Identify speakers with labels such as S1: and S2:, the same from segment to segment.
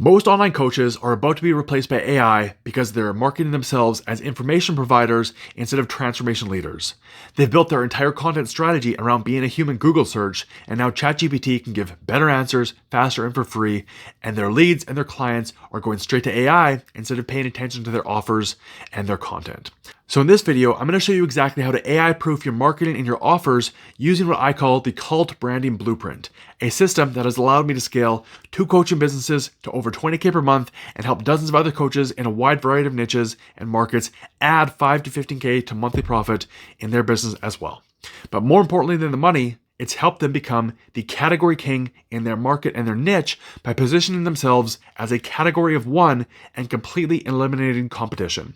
S1: Most online coaches are about to be replaced by AI because they're marketing themselves as information providers instead of transformation leaders. They've built their entire content strategy around being a human Google search, and now ChatGPT can give better answers faster and for free, and their leads and their clients are going straight to AI instead of paying attention to their offers and their content. So in this video, I'm going to show you exactly how to AI-proof your marketing and your offers using what I call the Cult Branding Blueprint, a system that has allowed me to scale 2 coaching businesses to over $20K per month and help dozens of other coaches in a wide variety of niches and markets add 5 to 15K to monthly profit in their business as well. But more importantly than the money, it's helped them become the category king in their market and their niche by positioning themselves as a category of one and completely eliminating competition.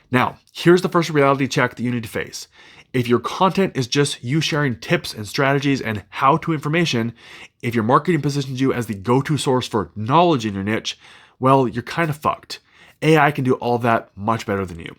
S1: Now, here's the first reality check that you need to face. If your content is just you sharing tips and strategies and how-to information, if your marketing positions you as the go-to source for knowledge in your niche, well, you're kind of fucked. AI can do all of that much better than you.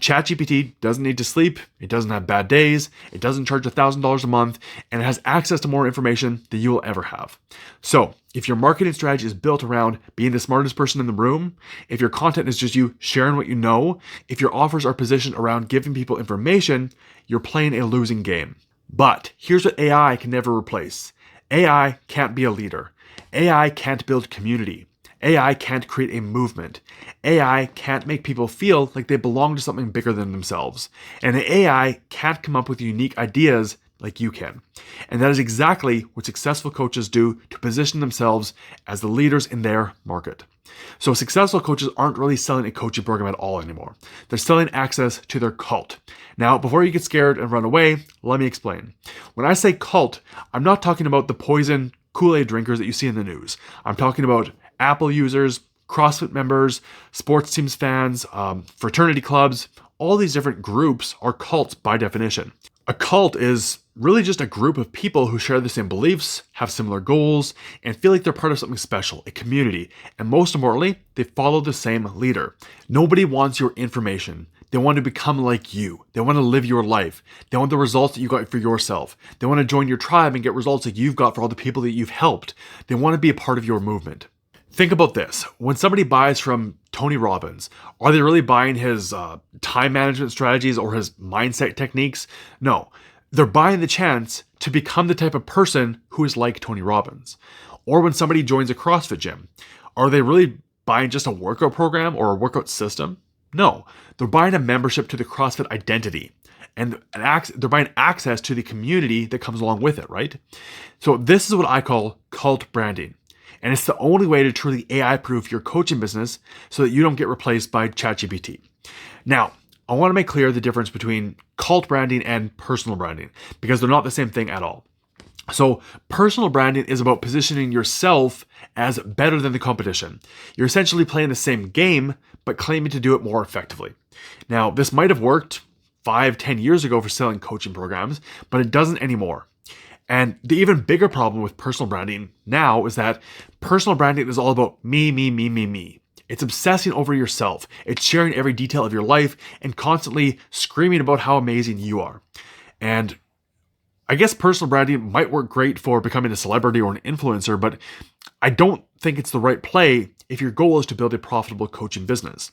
S1: ChatGPT doesn't need to sleep, it doesn't have bad days, it doesn't charge $1,000 a month, and it has access to more information than you will ever have. So, if your marketing strategy is built around being the smartest person in the room, if your content is just you sharing what you know, if your offers are positioned around giving people information, you're playing a losing game. But here's what AI can never replace. AI can't be a leader. AI can't build community. AI can't create a movement. AI can't make people feel like they belong to something bigger than themselves. And the AI can't come up with unique ideas like you can. And that is exactly what successful coaches do to position themselves as the leaders in their market. So successful coaches aren't really selling a coaching program at all anymore. They're selling access to their cult. Now, before you get scared and run away, let me explain. When I say cult, I'm not talking about the poison Kool-Aid drinkers that you see in the news. I'm talking about Apple users, CrossFit members, sports teams fans, fraternity clubs. All these different groups are cults by definition. A cult is really just a group of people who share the same beliefs, have similar goals, and feel like they're part of something special, a community. And most importantly, they follow the same leader. Nobody wants your information. They want to become like you. They want to live your life. They want the results that you got for yourself. They want to join your tribe and get results like you've got for all the people that you've helped. They want to be a part of your movement. Think about this. When somebody buys from Tony Robbins, are they really buying his time management strategies or his mindset techniques? No, they're buying the chance to become the type of person who is like Tony Robbins. Or when somebody joins a CrossFit gym, are they really buying just a workout program or a workout system? No, they're buying a membership to the CrossFit identity. And they're buying access to the community that comes along with it, right? So this is what I call cult branding. And it's the only way to truly AI-proof your coaching business so that you don't get replaced by ChatGPT. Now, I want to make clear the difference between cult branding and personal branding because they're not the same thing at all. So personal branding is about positioning yourself as better than the competition. You're essentially playing the same game, but claiming to do it more effectively. Now, this might have worked 5-10 years ago for selling coaching programs, but it doesn't anymore. And the even bigger problem with personal branding now is that personal branding is all about me. It's obsessing over yourself. It's sharing every detail of your life and constantly screaming about how amazing you are. And I guess personal branding might work great for becoming a celebrity or an influencer, but I don't think it's the right play if your goal is to build a profitable coaching business.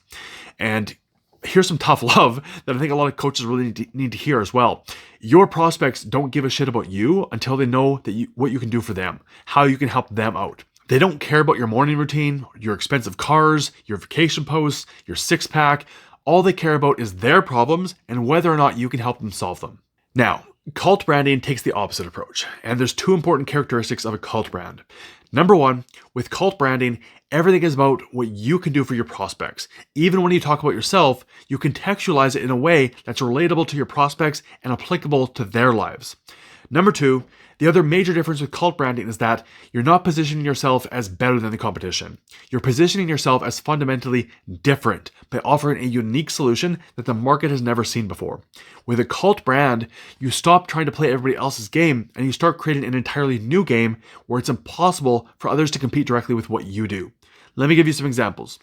S1: And here's some tough love that I think a lot of coaches really need to hear as well. Your prospects don't give a shit about you until they know that what you can do for them, how you can help them out. They don't care about your morning routine, your expensive cars, your vacation posts, your six-pack. All they care about is their problems and whether or not you can help them solve them. Now, cult branding takes the opposite approach, and there's 2 important characteristics of a cult brand. Number 1, with cult branding, everything is about what you can do for your prospects. Even when you talk about yourself, you contextualize it in a way that's relatable to your prospects and applicable to their lives. Number 2, the other major difference with cult branding is that you're not positioning yourself as better than the competition. You're positioning yourself as fundamentally different by offering a unique solution that the market has never seen before. With a cult brand, you stop trying to play everybody else's game and you start creating an entirely new game where it's impossible for others to compete directly with what you do. Let me give you some examples.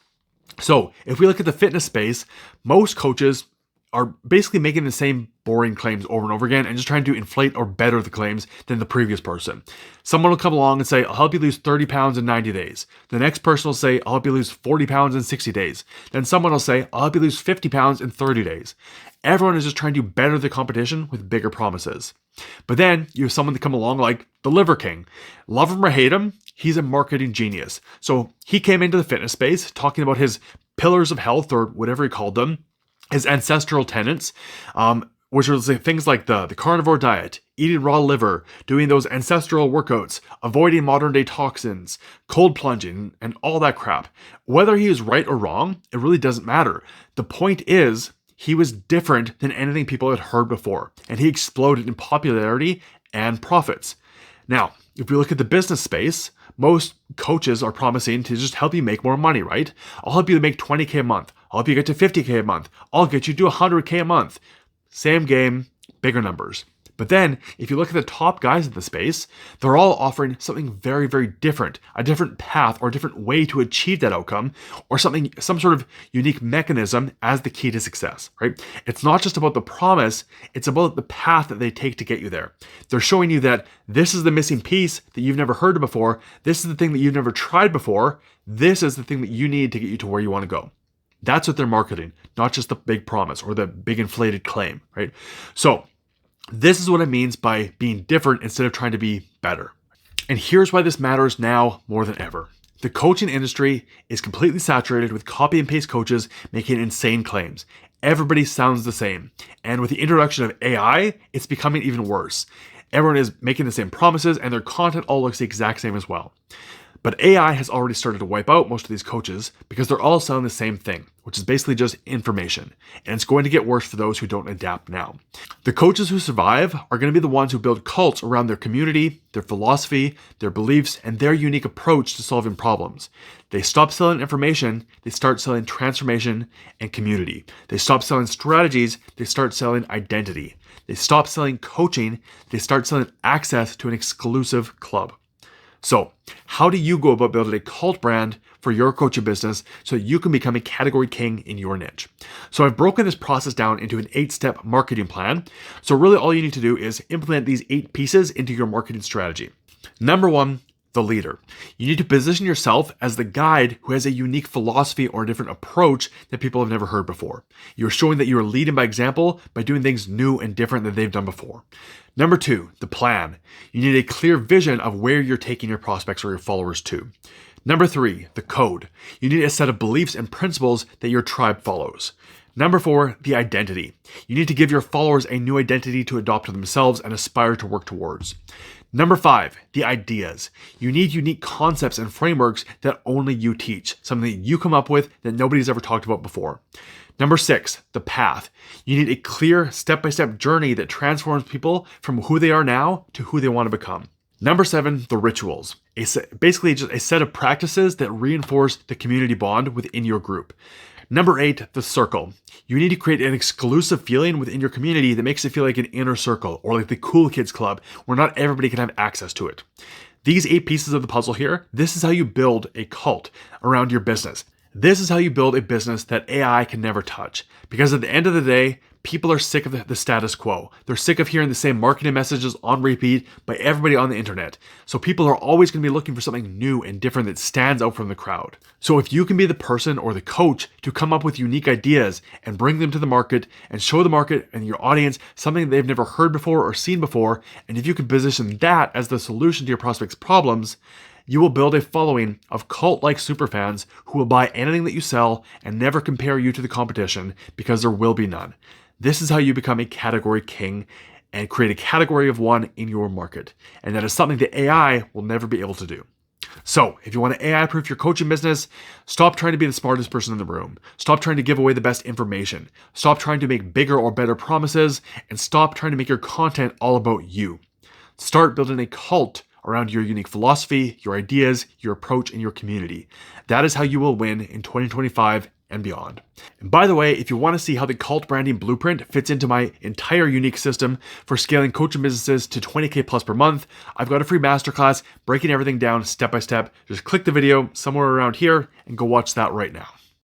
S1: So if we look at the fitness space, most coaches are basically making the same boring claims over and over again and just trying to inflate or better the claims than the previous person. Someone will come along and say, I'll help you lose 30 pounds in 90 days. The next person will say, I'll help you lose 40 pounds in 60 days. Then someone will say, I'll help you lose 50 pounds in 30 days. Everyone is just trying to better the competition with bigger promises. But then you have someone that come along like the Liver King. Love him or hate him, he's a marketing genius. So he came into the fitness space talking about his pillars of health, or whatever he called them, his ancestral tenets, which are things like the carnivore diet, eating raw liver, doing those ancestral workouts, avoiding modern day toxins, cold plunging, and all that crap. Whether he is right or wrong, it really doesn't matter. The point is, he was different than anything people had heard before, and he exploded in popularity and profits. Now, if we look at the business space, most coaches are promising to just help you make more money, right? I'll help you make 20K a month. I'll help you get to 50K a month. I'll get you to 100K a month. Same game, bigger numbers. But then, if you look at the top guys in the space, they're all offering something very, very different, a different path or a different way to achieve that outcome, or some sort of unique mechanism as the key to success, right? It's not just about the promise, it's about the path that they take to get you there. They're showing you that this is the missing piece that you've never heard of before, this is the thing that you've never tried before, this is the thing that you need to get you to where you want to go. That's what they're marketing, not just the big promise or the big inflated claim, right? So, this is what it means by being different instead of trying to be better. And here's why this matters now more than ever. The coaching industry is completely saturated with copy and paste coaches making insane claims. Everybody sounds the same. And with the introduction of AI, it's becoming even worse. Everyone is making the same promises and their content all looks the exact same as well. But AI has already started to wipe out most of these coaches because they're all selling the same thing, which is basically just information. And it's going to get worse for those who don't adapt now. The coaches who survive are going to be the ones who build cults around their community, their philosophy, their beliefs, and their unique approach to solving problems. They stop selling information, they start selling transformation and community. They stop selling strategies, they start selling identity. They stop selling coaching, they start selling access to an exclusive club. So, how do you go about building a cult brand for your coaching business so that you can become a category king in your niche? So I've broken this process down into an 8-step marketing plan. So really all you need to do is implement these 8 pieces into your marketing strategy. Number 1, the leader. You need to position yourself as the guide who has a unique philosophy or a different approach that people have never heard before. You're showing that you are leading by example by doing things new and different than they've done before. Number 2, the plan. You need a clear vision of where you're taking your prospects or your followers to. Number 3, the code. You need a set of beliefs and principles that your tribe follows. Number 4, the identity. You need to give your followers a new identity to adopt to themselves and aspire to work towards. Number 5, the ideas. You need unique concepts and frameworks that only you teach, something that you come up with that nobody's ever talked about before. Number 6, the path. You need a clear step-by-step journey that transforms people from who they are now to who they want to become. Number 7, the rituals. Basically just a set of practices that reinforce the community bond within your group. Number 8, the circle. You need to create an exclusive feeling within your community that makes it feel like an inner circle or like the cool kids club where not everybody can have access to it. These 8 pieces of the puzzle here, this is how you build a cult around your business. This is how you build a business that AI can never touch. Because at the end of the day, people are sick of the status quo. They're sick of hearing the same marketing messages on repeat by everybody on the internet. So people are always going to be looking for something new and different that stands out from the crowd. So if you can be the person or the coach to come up with unique ideas and bring them to the market and show the market and your audience something they've never heard before or seen before, and if you can position that as the solution to your prospects' problems, you will build a following of cult-like superfans who will buy anything that you sell and never compare you to the competition because there will be none. This is how you become a category king and create a category of one in your market. And that is something that AI will never be able to do. So if you want to AI-proof your coaching business, stop trying to be the smartest person in the room. Stop trying to give away the best information. Stop trying to make bigger or better promises, and stop trying to make your content all about you. Start building a cult around your unique philosophy, your ideas, your approach, and your community. That is how you will win in 2025 and beyond. And by the way, if you want to see how the cult branding blueprint fits into my entire unique system for scaling coaching businesses to 20K plus per month, I've got a free masterclass breaking everything down step by step. Just click the video somewhere around here and go watch that right now.